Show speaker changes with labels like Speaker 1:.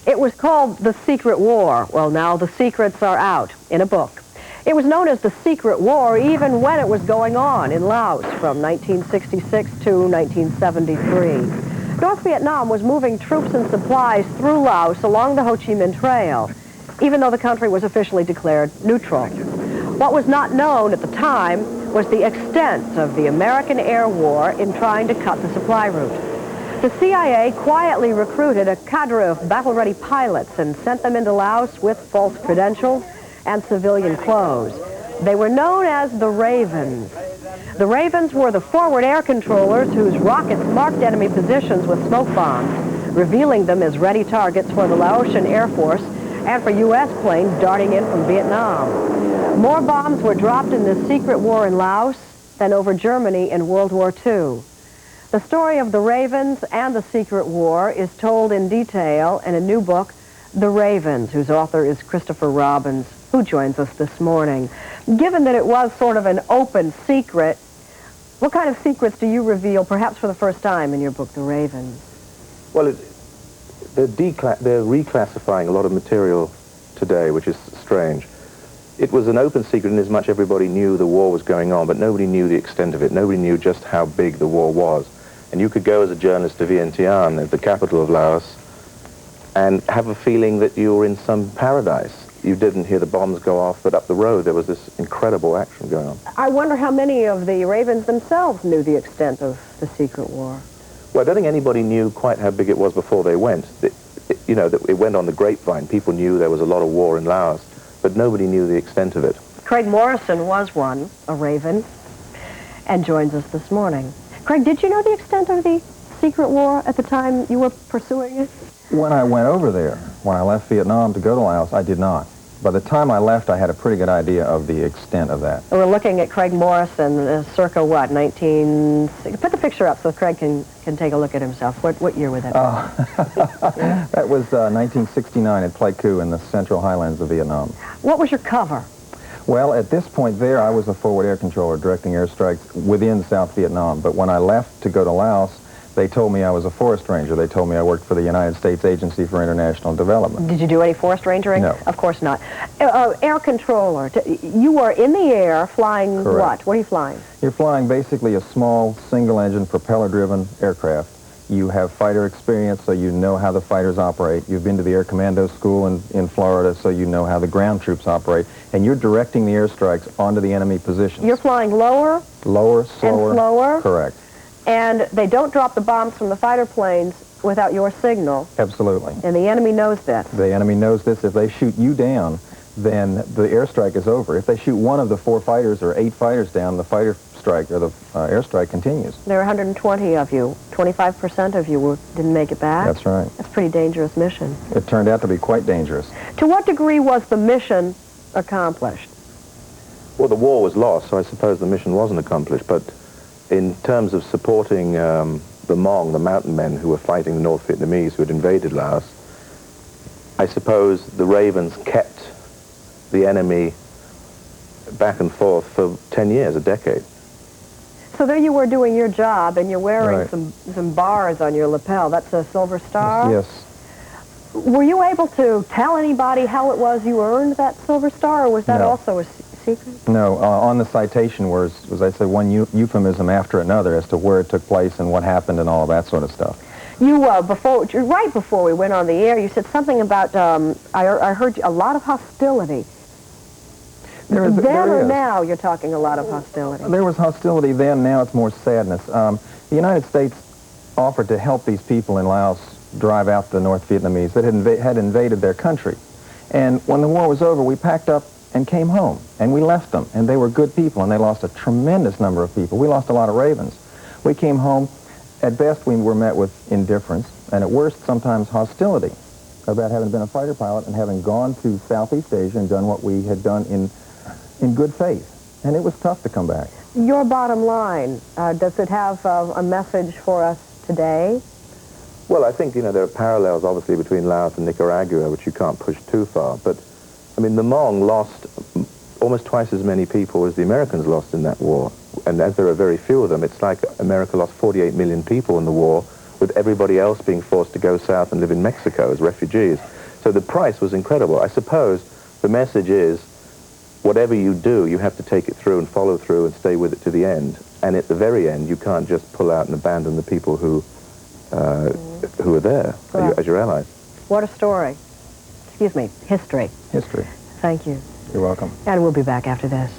Speaker 1: It was called The Secret War. Well, now the secrets are out in a book. It was known as the Secret War even when it was going on in Laos from 1966 to 1973. North Vietnam was moving troops and supplies through Laos along the Ho Chi Minh Trail, even though the country was officially declared neutral. What was not known at the time was the extent of the American air war in trying to cut the supply route. The CIA quietly recruited a cadre of battle-ready pilots and sent them into Laos with false credentials and civilian clothes. They were known as the Ravens. The Ravens were the forward air controllers whose rockets marked enemy positions with smoke bombs, revealing them as ready targets for the Laotian Air Force and for U.S. planes darting in from Vietnam. More bombs were dropped in this secret war in Laos than over Germany in World War II. The story of the Ravens and the Secret War is told in detail in a new book, The Ravens, whose author is Christopher Robbins, who joins us this morning. Given that it was sort of an open secret, what kind of secrets do you reveal, perhaps for the first time, in your book, The Ravens?
Speaker 2: Well, they're reclassifying a lot of material today, which is strange. It was an open secret in as much everybody knew the war was going on, but nobody knew the extent of it. Nobody knew just how big the war was. And you could go as a journalist to Vientiane, the capital of Laos, and have a feeling that you were in some paradise. You didn't hear the bombs go off, but up the road there was this incredible action going on.
Speaker 1: I wonder how many of the Ravens themselves knew the extent of the Secret War.
Speaker 2: Well, I don't think anybody knew quite how big it was before they went. It went on the grapevine. People knew there was a lot of war in Laos, but nobody knew the extent of it.
Speaker 1: Craig Morrison was one, a Raven, and joins us this morning. Craig, did you know the extent of the Secret War at the time you were pursuing it?
Speaker 3: When I went over there, when I left Vietnam to go to Laos, I did not. By the time I left, I had a pretty good idea of the extent of that.
Speaker 1: We're looking at Craig Morrison, circa what, 19... Put the picture up so Craig can take a look at himself. What year was that?
Speaker 3: Yeah. That was 1969 at Pleiku in the central highlands of Vietnam.
Speaker 1: What was your cover?
Speaker 3: Well, at this point there, I was a forward air controller directing airstrikes within South Vietnam. But when I left to go to Laos, they told me I was a forest ranger. They told me I worked for the United States Agency for International Development.
Speaker 1: Did you do any forest rangering?
Speaker 3: No.
Speaker 1: Of course not. Air controller. You were in the air flying.
Speaker 3: Correct.
Speaker 1: What? What are you flying?
Speaker 3: You're flying basically a small single-engine propeller-driven aircraft. You have fighter experience, so you know how the fighters operate. You've been to the Air Commando School in Florida, so you know how the ground troops operate. And you're directing the airstrikes onto the enemy positions.
Speaker 1: You're flying lower?
Speaker 3: Lower, slower.
Speaker 1: And slower?
Speaker 3: Correct.
Speaker 1: And they don't drop the bombs from the fighter planes without your signal.
Speaker 3: Absolutely.
Speaker 1: And the enemy knows this.
Speaker 3: The enemy knows this. If they shoot you down, then the airstrike is over. If they shoot one of the 4 fighters or 8 fighters down, the fighter strike or the airstrike continues.
Speaker 1: There were 120 of you. 25% of you didn't make it back.
Speaker 3: That's right.
Speaker 1: That's a pretty dangerous mission.
Speaker 3: It turned out to be quite dangerous.
Speaker 1: To what degree was the mission accomplished?
Speaker 2: Well, the war was lost, so I suppose the mission wasn't accomplished, but in terms of supporting the Hmong, the mountain men who were fighting the North Vietnamese who had invaded Laos, I suppose the Ravens kept the enemy back and forth for 10 years, a decade.
Speaker 1: So there you were doing your job, and you're wearing
Speaker 3: Right.
Speaker 1: some bars on your lapel. That's a silver star?
Speaker 3: Yes.
Speaker 1: Were you able to tell anybody how it was you earned that silver star, or was that
Speaker 3: No.
Speaker 1: also a secret?
Speaker 3: No, on the citation was I say, one euphemism after another as to where it took place and what happened and all of that sort of stuff.
Speaker 1: You, right before we went on the air, you said something about, I heard a lot of hostility. Then or now you're talking a lot of hostility.
Speaker 3: There was hostility then, now it's more sadness. The United States offered to help these people in Laos drive out the North Vietnamese that had invaded their country. And when the war was over, we packed up and came home, and we left them, and they were good people, and they lost a tremendous number of people. We lost a lot of Ravens. We came home. At best, we were met with indifference, and at worst, sometimes hostility about having been a fighter pilot and having gone to Southeast Asia and done what we had done in good faith. And it was tough to come back.
Speaker 1: Your bottom line, does it have a message for us today?
Speaker 2: Well, I think, there are parallels, obviously, between Laos and Nicaragua, which you can't push too far. But, the Hmong lost almost twice as many people as the Americans lost in that war. And as there are very few of them, it's like America lost 48 million people in the war, with everybody else being forced to go south and live in Mexico as refugees. So the price was incredible. I suppose the message is, whatever you do, you have to take it through and follow through and stay with it to the end. And at the very end, you can't just pull out and abandon the people who are there as your allies.
Speaker 1: What a story. Excuse me, history.
Speaker 3: History.
Speaker 1: Thank you.
Speaker 3: You're welcome.
Speaker 1: And we'll be back after this.